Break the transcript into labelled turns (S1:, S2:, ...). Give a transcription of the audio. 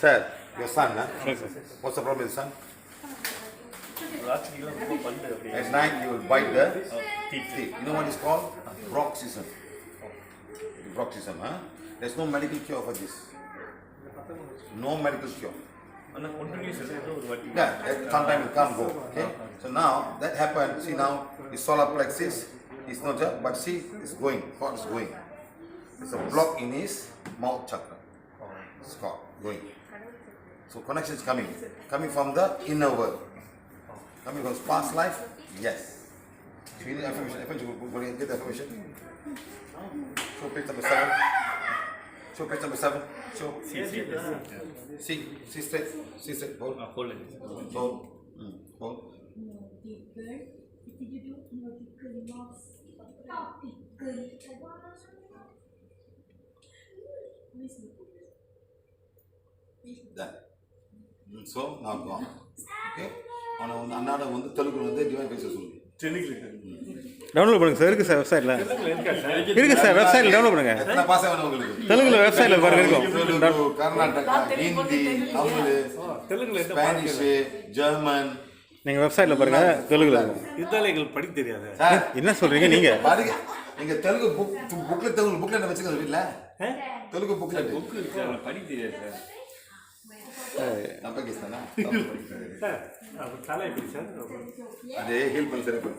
S1: Sir, your son, huh?
S2: Yes, sir.
S1: What's the problem with son?
S2: ராத்திரிலாம் ரொம்ப பல்லு அப்படியே
S1: At night he will bite the
S2: teeth.
S1: teeth. You know what it's called? Bruxism. Bruxism, huh? There's no medical cure for this. No medical cure.
S2: ஆனால் continuous ஏதோ ஒரு வாட்டி
S1: Yeah, sometimes it can't go. Okay? So now that happened. See now his solar plexus is not just, but see it's going. What is going? It's a block in his mouth chakra. It's called going. So connection is coming from the inner world. Coming from past life, yes. So you need affirmation. Go get the affirmation. Show page number 7. Show page number 7. Show. See straight. See straight. Hold.
S2: Whole
S1: Hold. Hold. Done. So now gone. Okay. அவனை வந்து அண்ணாட வந்து தெலுங்கு வந்து divine பேச சொல்லுங்க.
S3: Download பண்ணுங்க sir. இருக்கு sir வெப்சைட்டில் இருக்கு சார். வெப்சைட்டில் டவுன்லோட் பண்ணுங்க.
S1: எத்தனை பாச வேணும் உங்களுக்கு?
S3: தெலுங்குல வெப்சைட்டில் பாருங்க இருக்கும்.
S1: Telugu, Karnataka, Hindi, Tamil, Spanish, German.
S3: நீங்கள் வெப்சைட்டில் பாருங்க தெலுங்குல இருக்கும்.
S2: இருந்தாலும் எங்களுக்கு படிக்க தெரியாது.
S1: சார்
S3: என்ன சொல்றீங்க நீங்க?
S1: பாருங்க. நீங்க தெலுங்கு புக்லெட் என்ன வச்சுக்கோங்க வீட்ல? தெலுங்கு புக்லெட்.
S2: புக்கு இருக்கு ஆனால் படிக்க தெரியாது சார்.
S1: நம்ம கேஸ்தானா?
S2: சார் அப்போ தலை எப்படி சார்?
S1: அதே ஹீல் பண்ணி சரி பண்ணு.